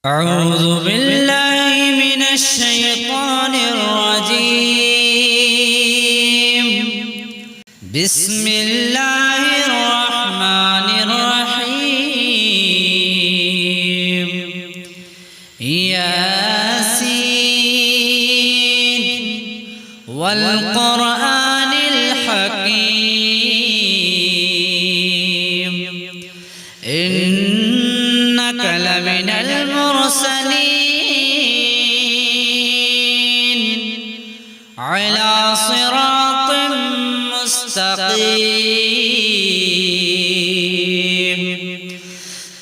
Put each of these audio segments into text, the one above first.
أعوذ بالله من الشيطان الرجيم. بسم الله الرحمن الرحيم. ياسين والقرآن الحكيم إنك لمن المرسلين على صراط مستقيم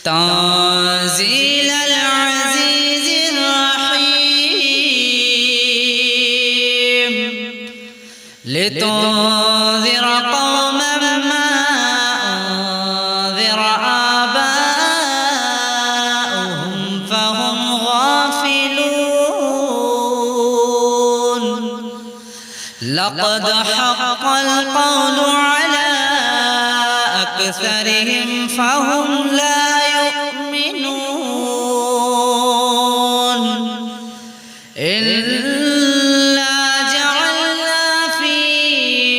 تنزيل العزيز الرحيم لتنذر قوما ما أنذر آباؤهم فهم غافلون لقد حق القول على أكثرهم فهم لا يؤمنون إلا جعلنا في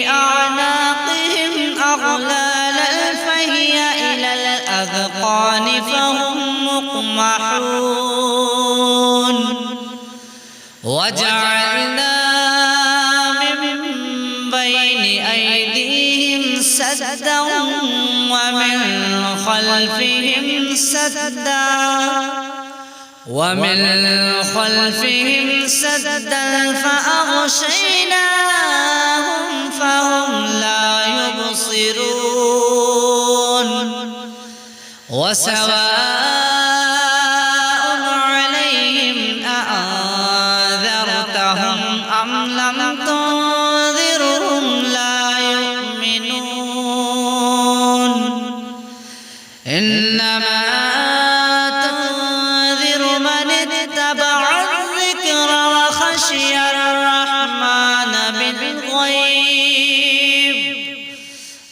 أعناقهم أغلالا فهي إلى الأذقان فهم مقمحون وجعلنا من بين أيديهم سدا ومن خلفهم سدا فأغشيناهم فهم لا يبصرون وسواء عليهم أأنذرتهم أم لم تنذرهم لا يؤمنون إنما تنذر من اتبع الذكر وخشي الرحمن بالغيب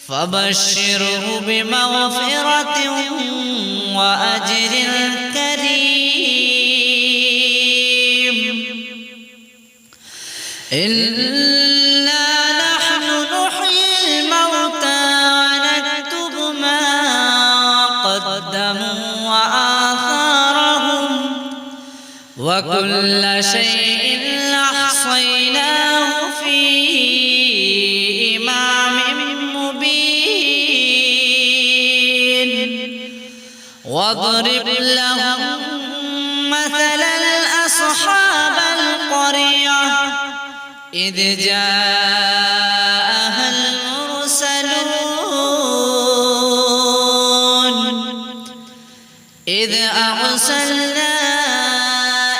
فبشره بمغفرة وأجر كريم إنا نحن نحيي الموتى ونكتب ما قدموا وآثارهم وكل شيء أحصيناه في إمام مبين واضرب لهم مثلا أصحاب القرية إذ جاءها المرسلون إذ أرسلنا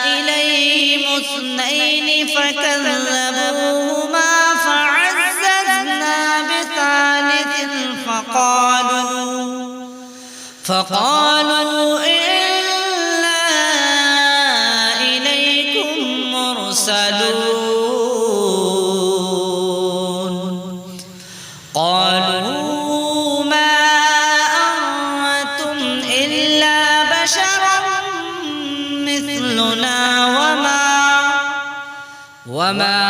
إليهم اثنين فكذبوهما فعززنا بثالث فقالوا إنا إليكم مرسلون قالوا ما أنتم إلا بشرا مثلنا وما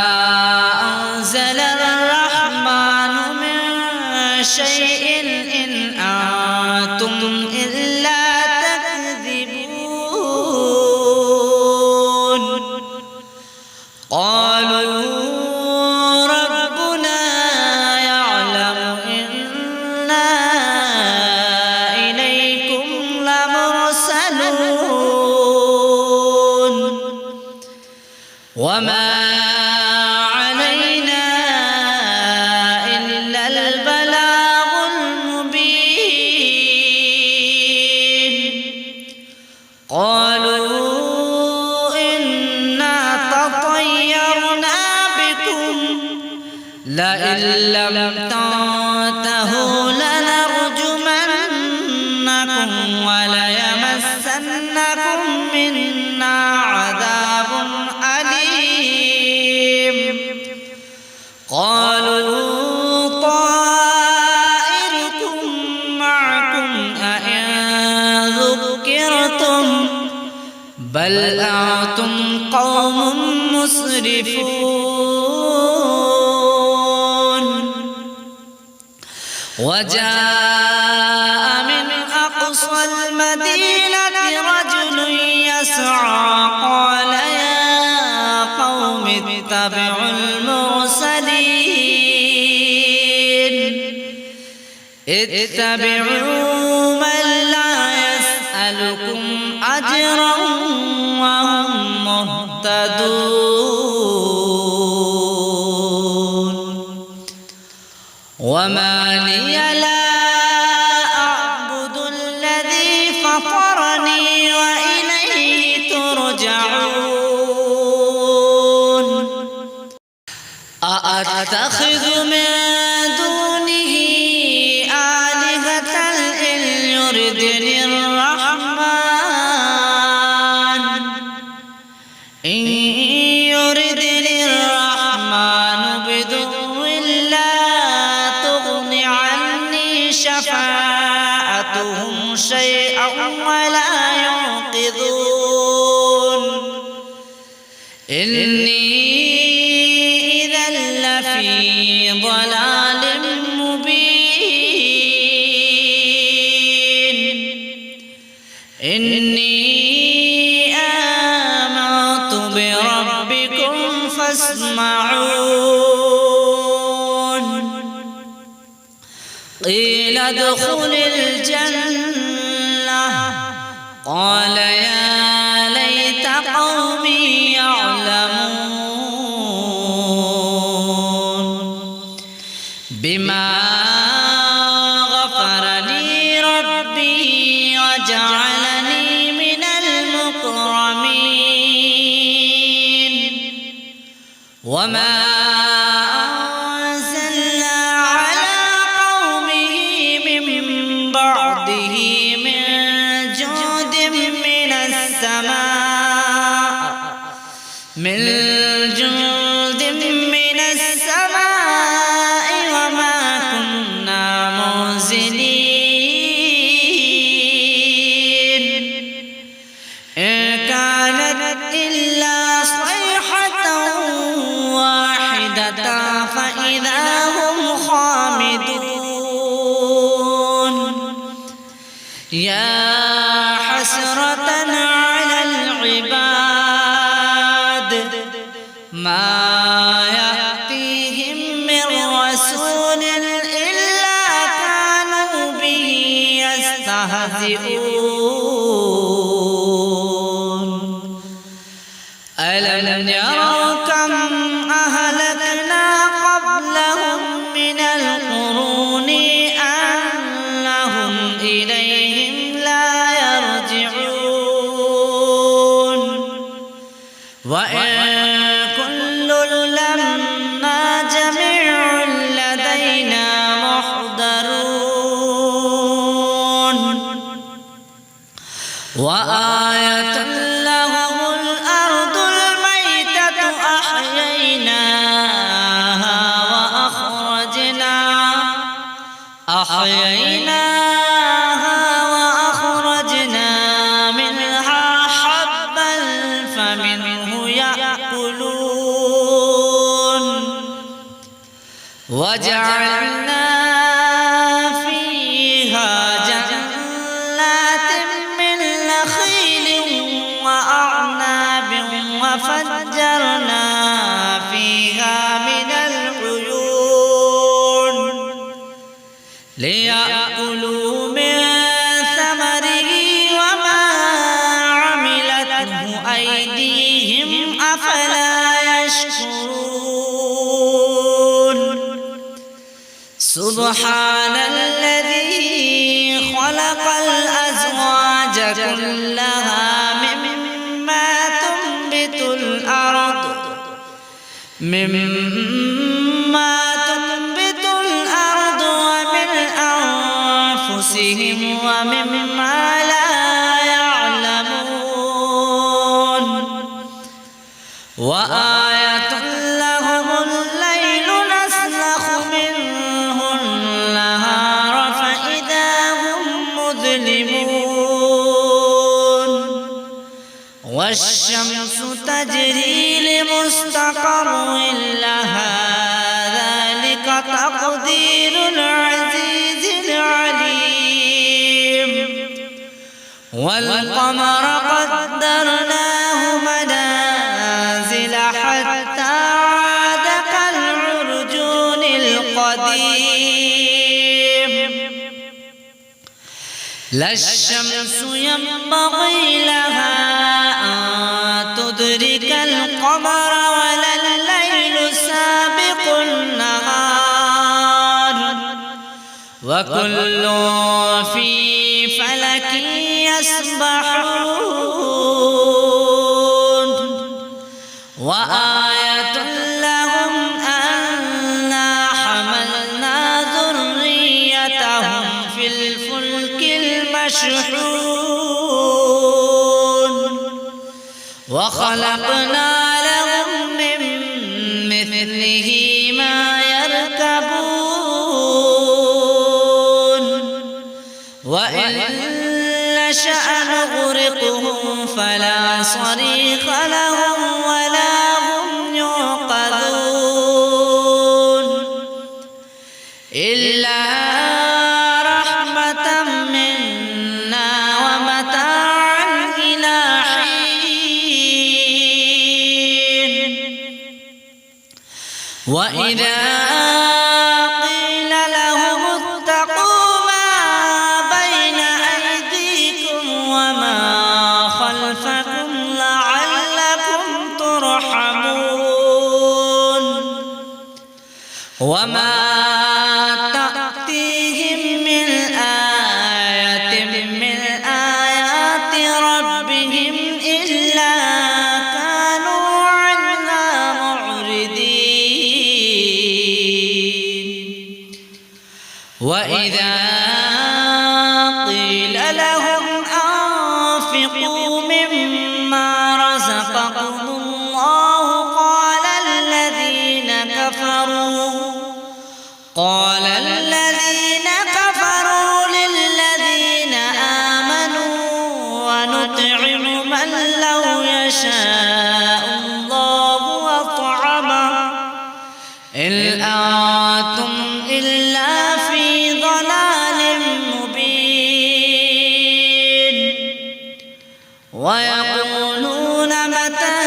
أنزل الرحمن من شيء إن أنتم إلا تكذبون قالوا ربنا يعلم إنا إليكم لمرسلون وما علينا إلا البلاغ المبين قالوا إنا تطيرنا بكم لئن لم تنتهوا لنرجمنكم وليمسنكم منا عذاب أليم قالوا طائركم معكم أئن ذكرتم بل أنتم قوم مسرفون وجاء من أقصى المدينة رجل يسعى قال يا قوم اتبعوا المرسلين اتبعوا من لا يسألكم أجرا وهم مهتدون وما لي لا أعبد الذي فطرني وإليه ترجعون أأتخذ من دونه آلهة إن يردني الرحمن بضر لا تغن عني شفاعتهم شيئا ولا ينقذون إني إذا لفي ضلال مبين إني آمنت بربكم فاسمعون قيل ادخل الجنة قال يا ليت قومي يعلمون بما غفر لي ربي وجعلني من المكرمين وما أنزلنا على قومه من بعده من جود من السماء وما كنا منزلين إن كانت إلا صيحة واحدة فإذا هم خامدون يا حسرة على العباد ما يأتيهم من رسول إلا كانوا به يستهزئون ألم يروا كم أهلكنا قبلهم من القرون أنهم إليهم لا يرجعون وإن كل لما جميع لدينا محضرون وآية لهم الأرض الميتة أحييناها وأخرجنا منها حبا فمنه يأكلون وجعلنا فيها جنات من نخيل وأعناب وفجرنا فيها من العيون ليأكلوا من ثمره وما عملته أيديهم أفلا يشكرون سبحان الذي خلق الأزواج كلها مما تنبت الأرض ومن أنفسهم ومما لا يعلمون وآية لهم الليل نسلخ منه النهار فإذا هم مظلمون والشمس تجري لمستقر لها ذلك تقدير العزيز العليم والقمر قدرناه منازل حتى عاد كالعرجون القديم لا الشمس ينبغي لها أن تدرك القمر ولا الليل سابق النهار وكل في فلك يسبحون وآية لهم أنا حملنا ذريتهم في الفلك المشحون وخلقنا لهم من مثله ما يركبون وإن نشأ نغرقهم فلا صريخ لهم ولا هم يوقظون إلا رحمة منا ومتاعا إلى حين وإذا قيل لهم اتقوا ما بين أيديكم وما خلفكم لعلكم ترحمون وما تأتيهم من آية من آيات ربهم إلا كانوا عنها معرضين وإذا قيل لهم أنفقوا مما رزقكم الله قال الذين كفروا للذين آمنوا ونطعم من لو يشاء الله أطعمه إن أنتم إلا في ضلال مبين ويقولون متى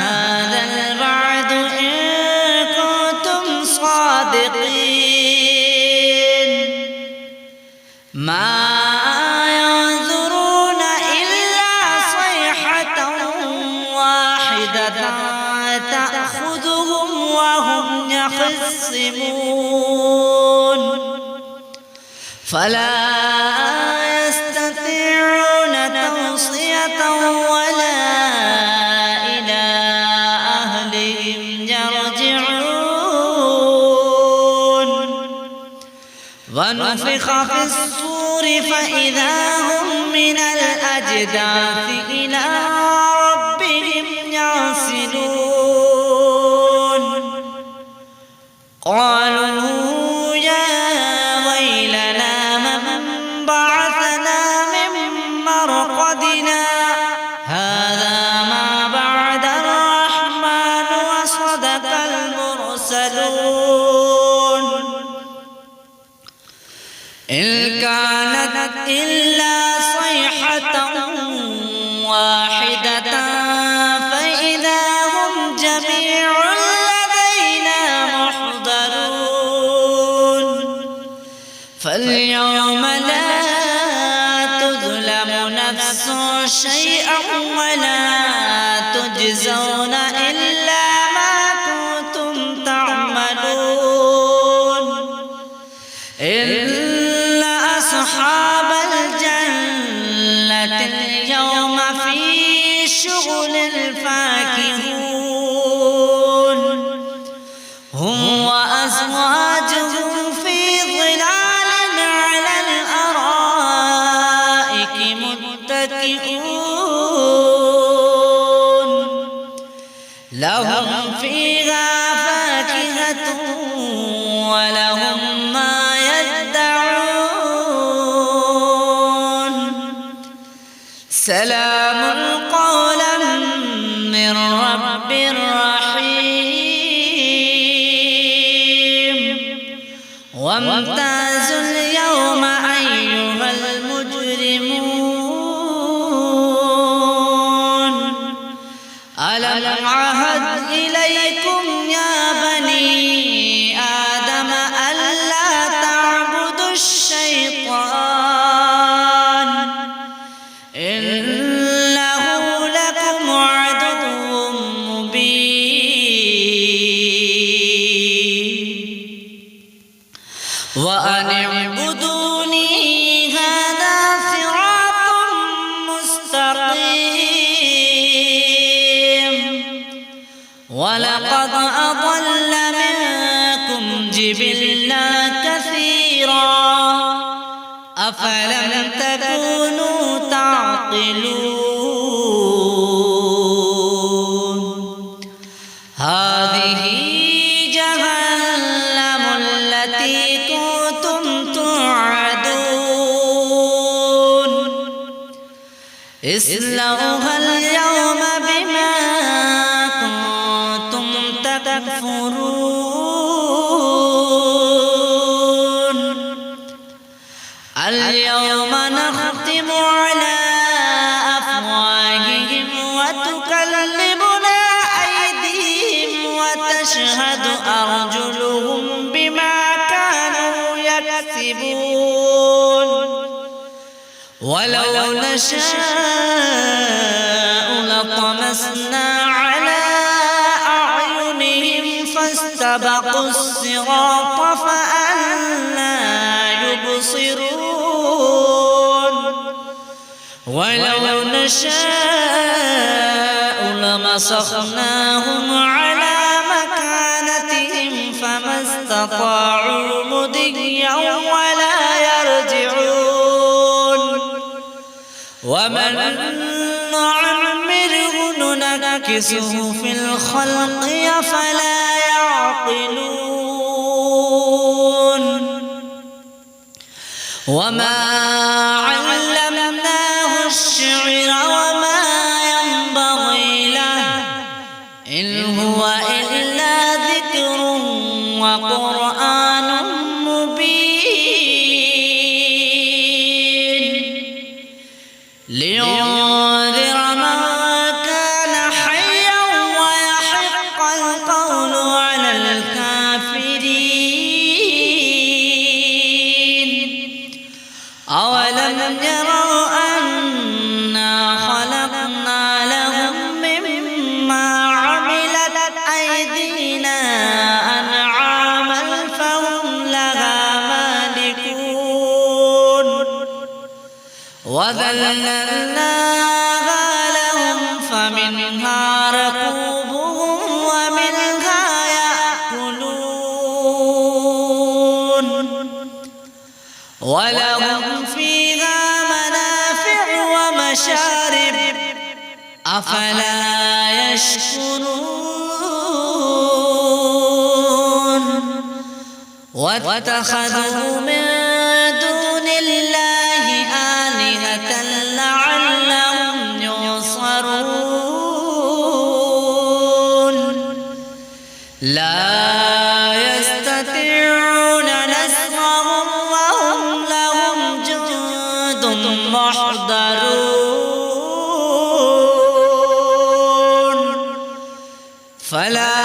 هذا الوعد إن كنتم صادقين ما ينظرون إلا صيحة واحدة تأخذهم وهم يخصمون فلا يستطيعون توصية ولا إلى أهلهم يرجعون ونفخ في الصور فإذا هم من الأجداث إلى ربهم ينسلون قالوا يا ويلنا من بعثنا من مرقدنا هذا ما بعد الرحمن وصدق المرسلون إن كانت إلا صيحة واحدة فإذا هم جميع لدينا محضرون فاليوم لا تظلم نفس شيئا ولا تجزون إلا ما كنتم تعملون إن أصحاب الجنة اليوم في شغل فاكهون هم وأزواجهم في ظلال على الأرائك متكئون لهم فيها فاكهة ولهم ما يدعون سلام سلام قولا من رب رحيم وامتازوا اليوم أيها المجرمون ألم أعهد إليكم يا بني آدم ألا تعبدوا الشيطان إنه لكم عدو مبين وأن اعبدوني هذا صراط مستقيم ولقد أضل منكم جبلا كثيرا أفلم تكونوا تعقلون هذه جهنم التي كنتم توعدون اصلوها اليوم بما كنتم تكفرون اليوم نختم على أفواههم وتكلمنا أيديهم وتشهد أرجلهم بما كانوا يكسبون ولو نشاء لطمسنا على أعينهم فاستبقوا الصراط فأنى يبصرون ولو نشاء لمسخناهم على مكانتهم فما استطاعوا مضيا ولا يرجعون ومن نعمره ننكسه في الخلق أفلا يعقلون وما علمناه الشعر وما ينبغي له إن هو إلا ذكر وقرآن مبين لينذر من كان حيا ويحق القول على الكافرين أولم يروا أنا خلقنا لهم مما عملت أيدينا أنعاما فهم لها مالكون وذللناها لهم فمنها ركوبهم ومنها يأكلون ولهم فيها منافع ومشارب أفلا يشكرون واتخذوا من دون الله آلهة لعلهم ينصرون لا يستطيعون نصرهم وهم لهم جند محضرون فلا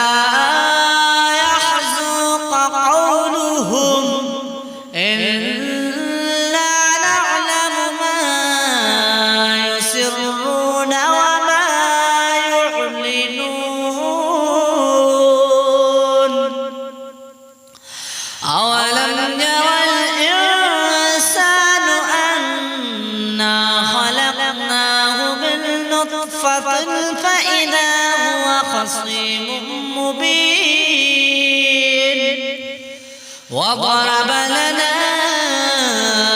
يحزنك قولهم إنا نعلم ما يسرون وما يعلنون أولم يرى الإنسان أنا خلقناه من نطفة فإذا هو خصيم مبين وضرب لنا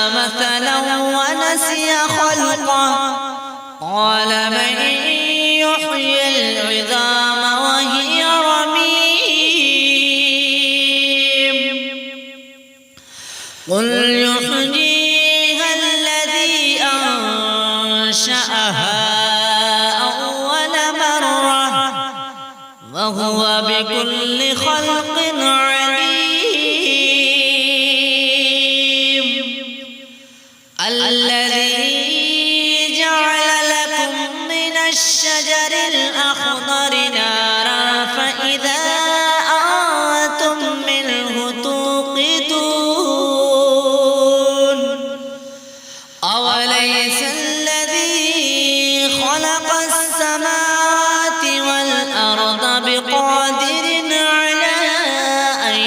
مثلا ونسي خلقه قال من يحيي العظام وهي رميم قل يحييها الذي أنشأها وهو بكل خلق عليم الذي جعل لكم من الشجر الأخضر نارا فإذا أنتم منه توقدون أوليس الذي خلق السماوات والأرض بقادر على أن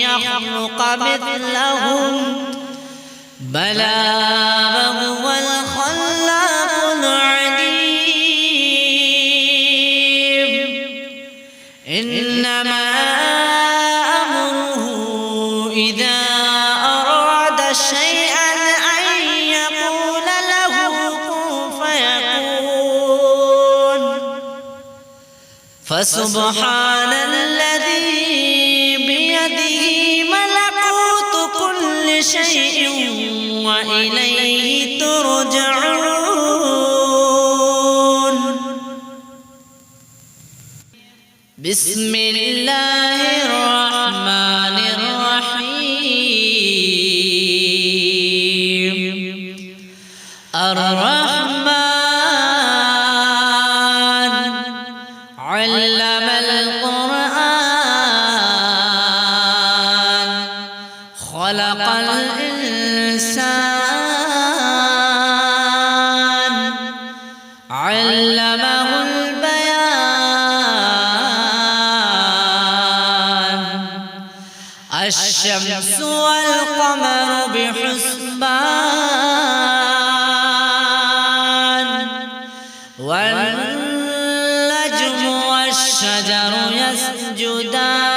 يخلق مثلهم بلى وهو الخلاق العليم إنما أمره إذا أراد شيئا أن يقول له كن فيكون فسبحان الذي بيده ملكوت كل شيء وإليه ترجعون بسم الله الرحمن الرحيم الرحمن علم القرآن خلق الإنسان علمه البيان الشمس والقمر بحسبان والنجم والشجر يسجدان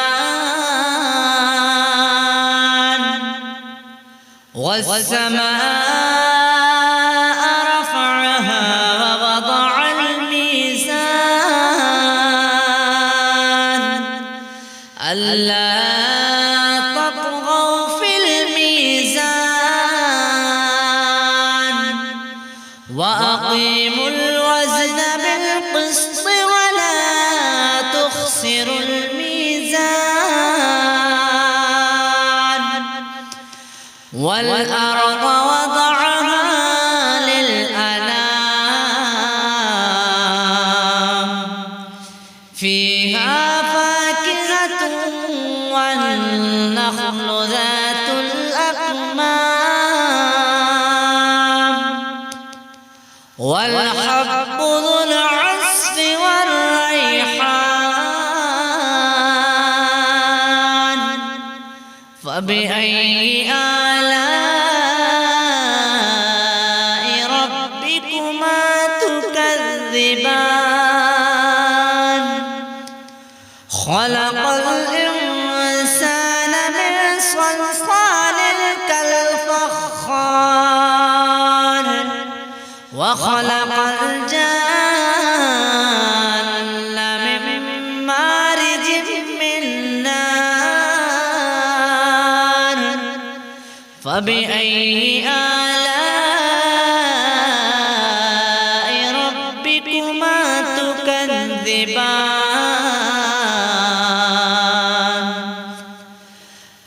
والسماء رفعها ووضع الميزان ألا تطغوا في الميزان وأقيموا الوزن بالقسط ولا تخسروا الميزان والأرض وضعها للأنام فيها فاكهة والنخل ذات الأكمام والحب ذو العصف والريحان فبأي آلاء ربكما تكذبان خلق الإنسان من صلصال كالفخار وخلق الجان من مارج من نار فبأي آلاء ربكما تكذبان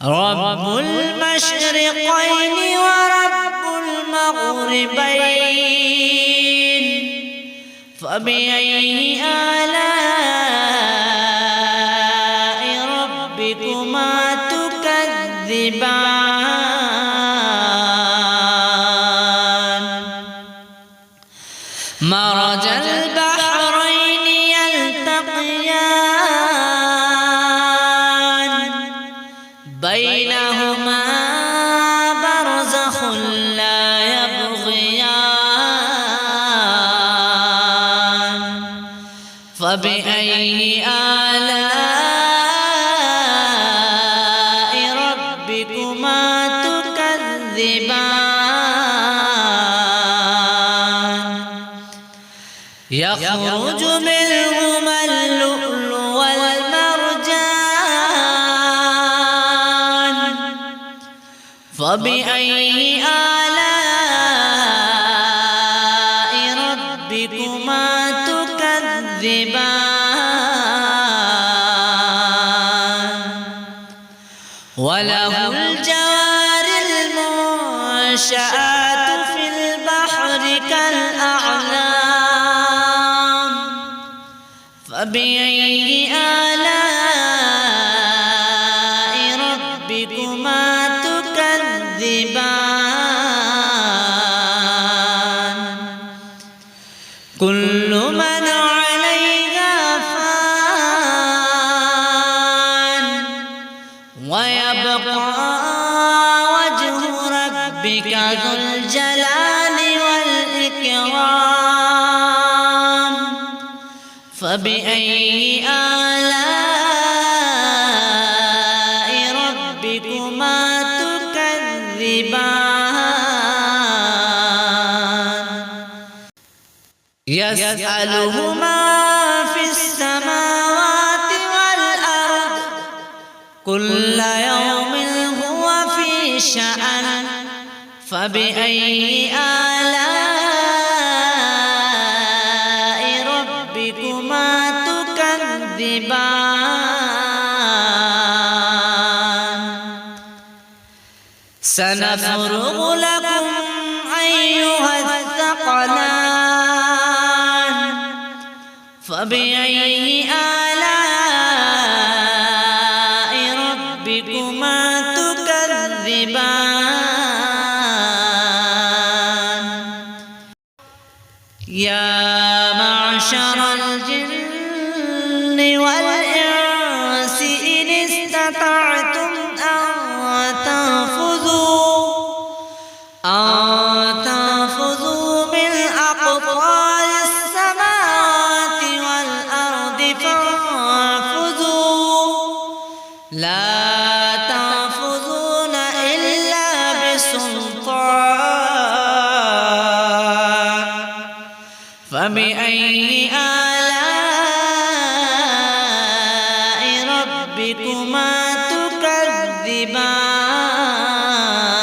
رب المشرقين ورب المغربين فبأي آلاء ربكما تكذبان مرج البحرين يلتقيان بينهما برزخ لا يبغيان فبأي آلاء ربكما تكذبان يخرج منهما اللؤلؤ والمرجان فبأي آلاء ربكما تكذبان والمنشآت في البحر كالأعلام فبأي آلاء ربكما تكذبان كل من عليها فان ويبقى وجه ربك ذو الجلال والإكرام فبأي آلاء ربكما تكذبان يسأله ما في السماوات والأرض كل يوم هو في شأن فبأي آلاء ربكما تكذبان سنفرغ لكم أيها الثقلان فبأي آلاء ربكما تكذبان يا معشر الجن والإنس إن استطعتم أن تنفذوا من أقطار السماوات والأرض فانفذوا لا تنفذون إلا بسلطان فبأي آلاء ربكما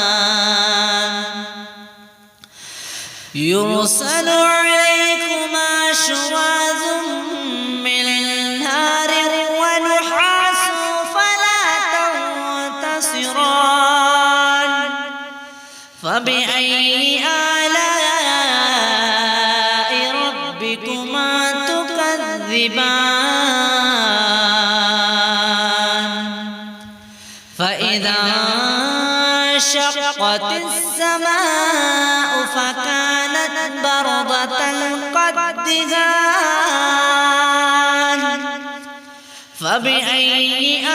تكذبان يرسل عليكما شواظ من نار ونحاس فلا تنتصران فبأي آلاء ربكما تكذبان فإذا انشقت السماء فكانت بردة كالدهان فبأي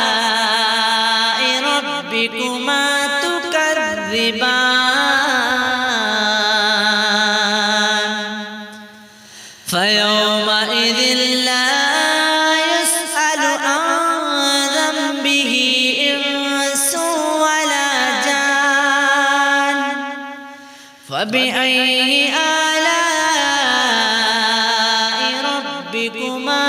آلاء ربكما تكذبان فيومئذ لا يسأل عن ذنبه إنس ولا جان فبأي آلاء ربكما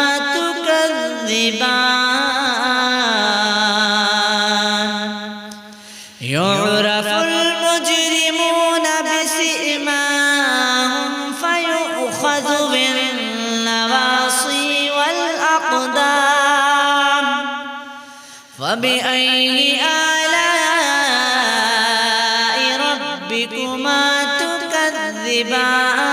تكذبان يعرف المجرمون بسيماهم فيؤخذ بالنواصي والأقدام فبأي آلاء ربكما تكذبان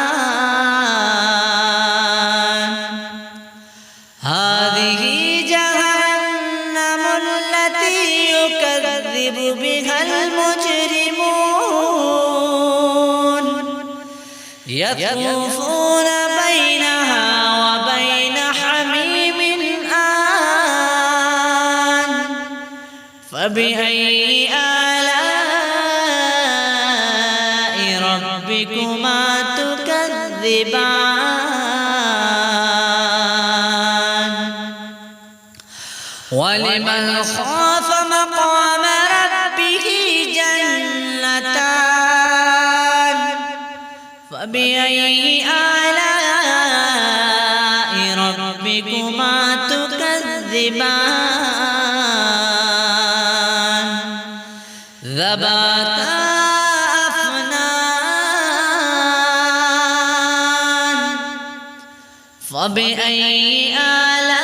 هذه جهنم التي يكذب بها المجرمون يطوفون بينها وبين حميم آن فبأي آلاء ربكما تكذبان ولمن خاف مقام ربه جنتان فبأي آلاء ربكما تكذبان ذباتا أفنان فبأي آلاء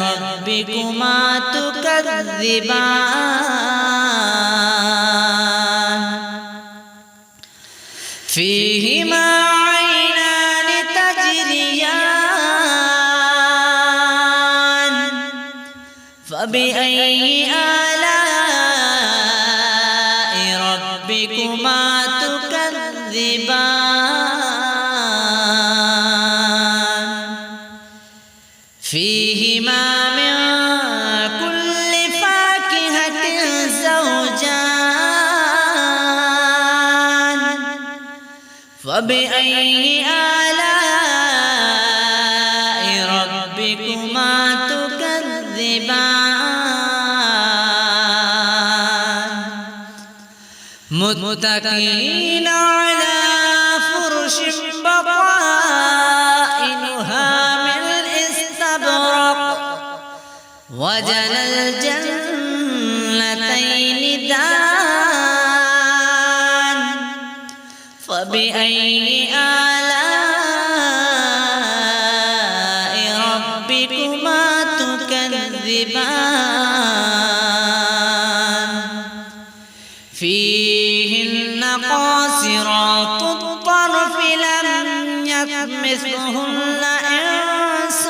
ربكما تكذبان ربكما تكذبان فيهما عينان تجريان فبأي آلاء ربكما تكذبان فيهما من كل فاكهة زوجان فبأي آلاء ربكما تكذبان متكئين على فرش بطائنها من استبرق وجنى الجنتين دان فبأي آلاء ربكما تكذبان فيهن قاصرات الطرف لم يطمثهن إنس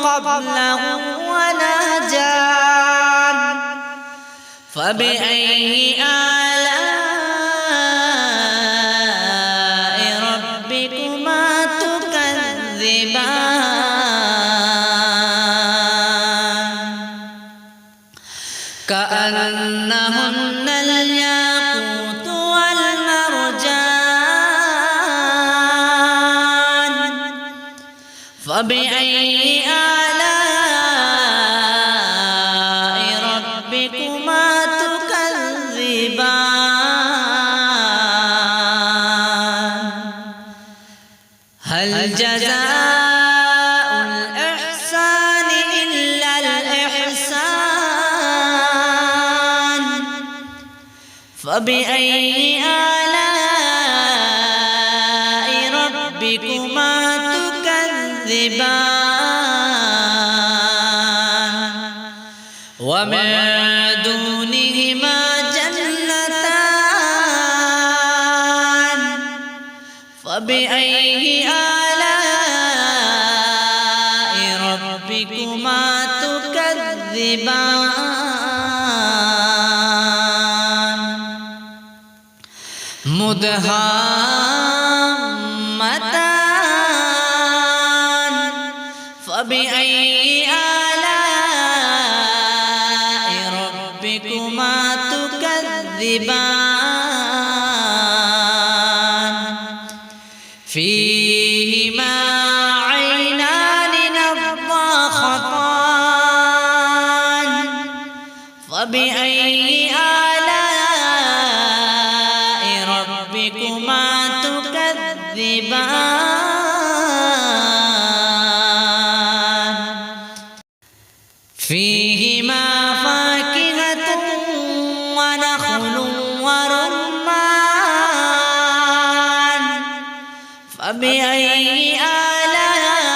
قبلهم ولا جان فبأي آلاء ربكما تكذبان كأنهن الياقوت والمرجان فبأي آلاء ربكما تكذبان هل جزاء الإحسان إلا الإحسان فبأي آلاء ربكما تكذبان ومن دونهما جنتان فبأي آلاء ربكما تكذبان مدهامتان فبأي آلاء ربكما تكذبان فيهما عينان نضاختان فبأي آلاء ربكما تكذبان فيهما فاكهة ونخل ورمان فبأي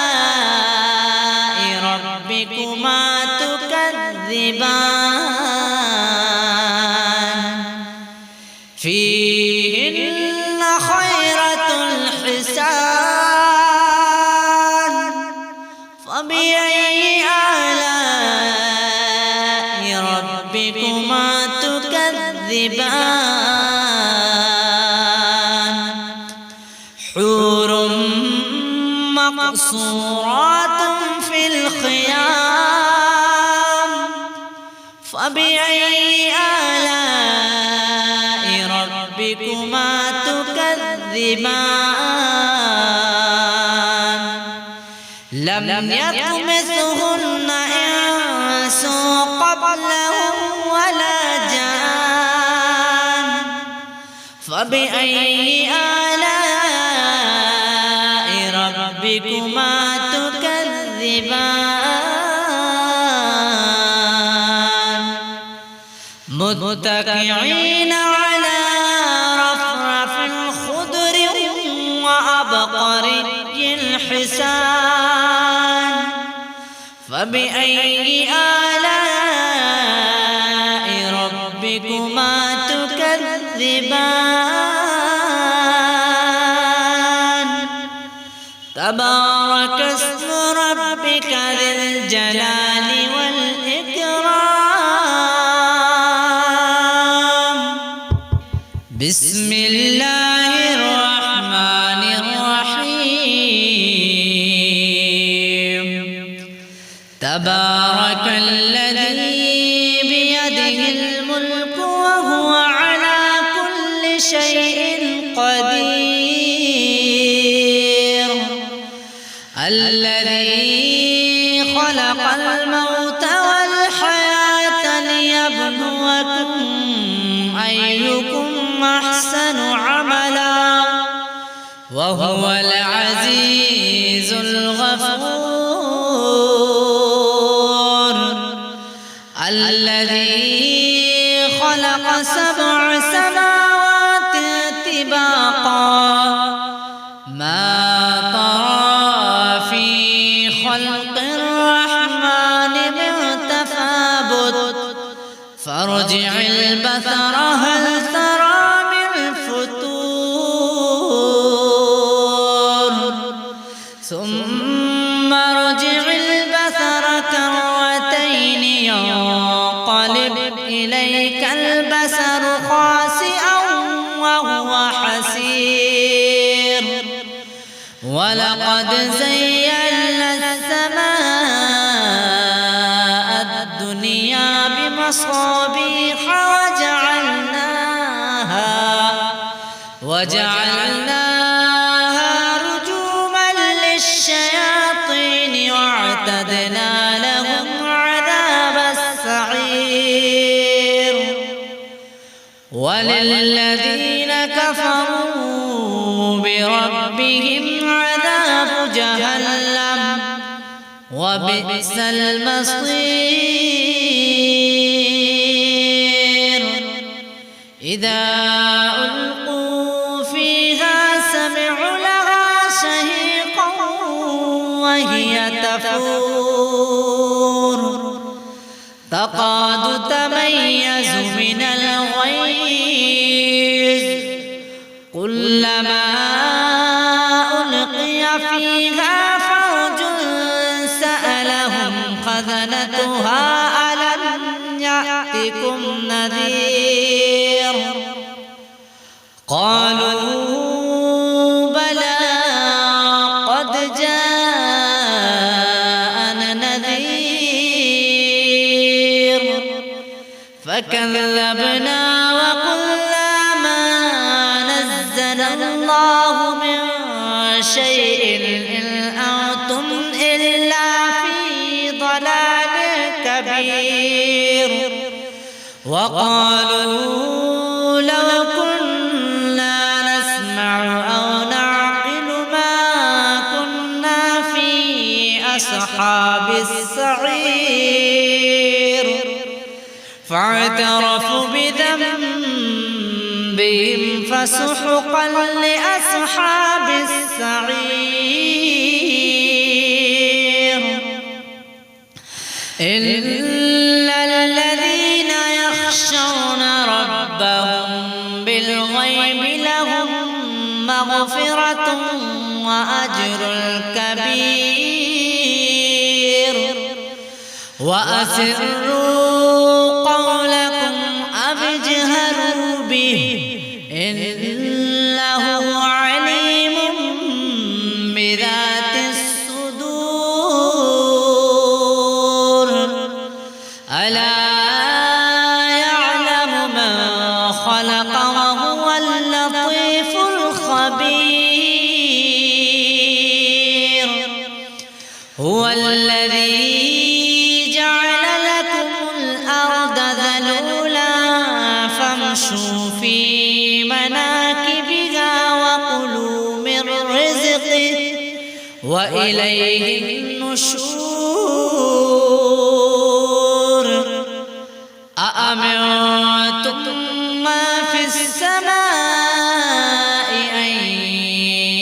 آلاء ربكما تكذبان فيهن خيرة الحسان فبأي آلاء ربكما تكذبان حور مقصورات في الخيام فبأي آلاء ربكما تكذبان لم يطمثهن إنس قبلهم ولا جان فبأي آلاء ربكما تكذبان متكئين على رفرف خضر وعبقري الحسان فبأي آلاء ربكما تكذبان بسم الله الرحمن الرحيم تبارك الذي بيده الملك وهو على كل شيء قدير الذي خلق الموت والحياة ليبلوكم أيكم أحسن عملا وهو العزيز الغفور الذي خلق 7 سماوات طباقا ما ترى في خلق الرحمن من تفاوت فارجع البصر هل ترى من فتور ثم ارجع البصر كرتين ينقلب إليك البصر خاسئا وهو حسير ولقد زينا السماء الدنيا بمصابيح وجعلناها رجوما للشياطين واعتدنا لهم عذاب السعير وللذين كفروا بربهم عذاب جهنم وبئس المصير إذا ألقوا فيها سمعوا لها شهيقا وهي تفور تكاد تميز من الغيظ كلما ألقي فيها فوج سألهم خزنتها ألم يأتكم نذير قالوا بلى قد جاءنا نذير فكذبنا وقلنا ما نزل الله من شيء إن أنتم إلا في ضلال كبير وقالوا لو كنا نسمع أو نعقل ما كنا في أصحاب السعير فاعترفوا بذنبهم فسحقا لأصحاب السعير إلا الذين يخشون ربهم بالغيب لهم مغفرة وأجر كبير وأسروا قولكم أو اجهروا به إنه عليم بذات الصدور ألا يعلم من خلق وهو اللطيف الخبير هو الذي جعل لكم الأرض ذلولا فامشوا في مناكبها وكلوا من رزقه وإليه النشور أأمنتم ما في السماء أن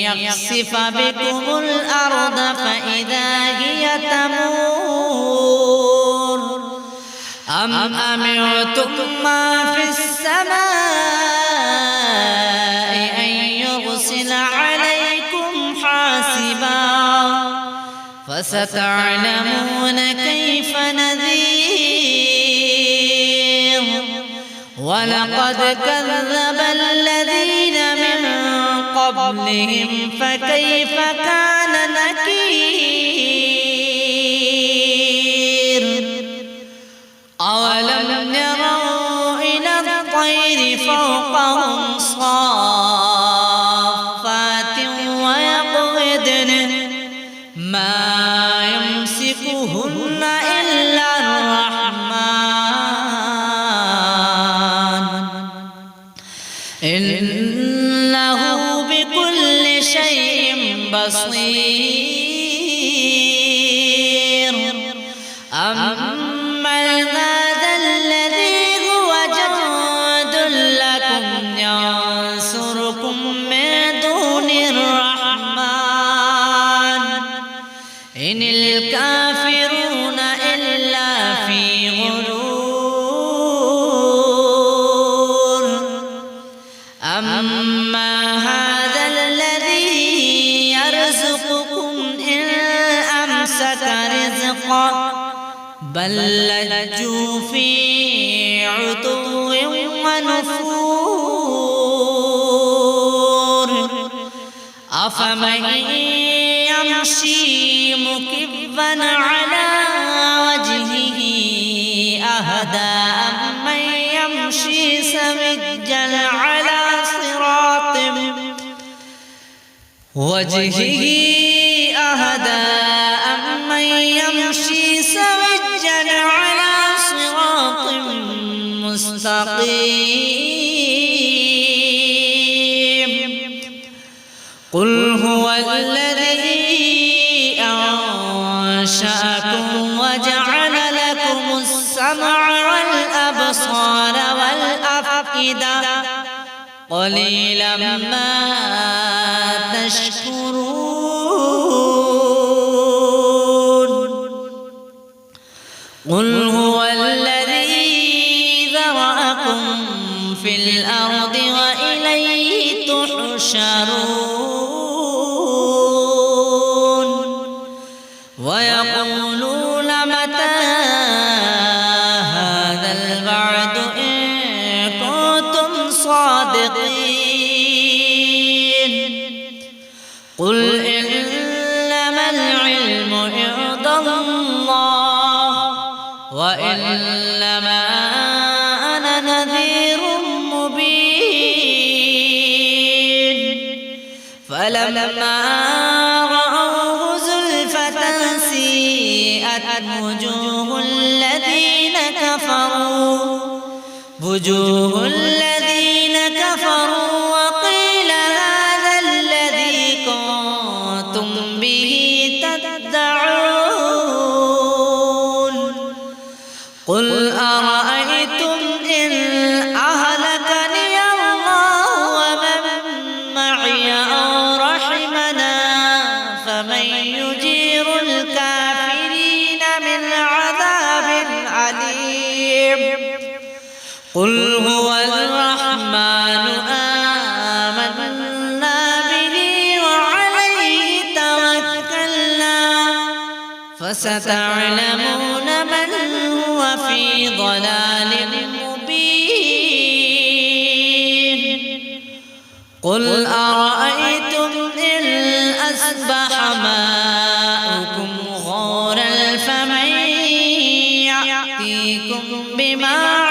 يخسف بكم الأرض فإذا هي تمور أم أمنتم ما في السماء أن يرسل عليكم حاسبا فستعلمون كيف نذير ولقد كذب الذين قبلهم فكيف كان نكير أولم يروا إلى الطير فوقهم صافات ويقبضن ما يمسكهن إلا الرحمن إنه بكل شيء بصير أمن هذا الذي هو جند لكم ينصركم من دون الرحمن إن الكافرون إلا في غرور أما هذا الذي يرزقكم إن أمسك رزقا بل لجوا في عتو ونفور أفمن يمشي مكبا على وجهه أهدى أمن يمشي سويا على صراط وجهه أهدى أمن يمشي سويا على صراط مستقيم قل هو الذي أنشأكم وجعل لكم السمع والأبصار والأفئدة قليلا ما تشكرون قل هو الذي ذرأكم في الأرض وإليه تحشرون ويقولون متى هذا الوعد إن كنتم صادقين قل إنما العلم عند الله وإنما أنا نذير مبين فلما رأوه زلفة سيئت وجوه الذين كفروا وقيل هذا الذي كنتم به تدعون قل أرأيتم إن أهلكني الله ومن معي أو رحمنا فمن يجير الكافرين من عذاب أليم قل هو الرحمن آمنا به وعليه توكلنا فستعلمون من هو في ضلال مبين قل أرأيتم إن أصبح ماؤكم غورا فمن يأتيكم بماء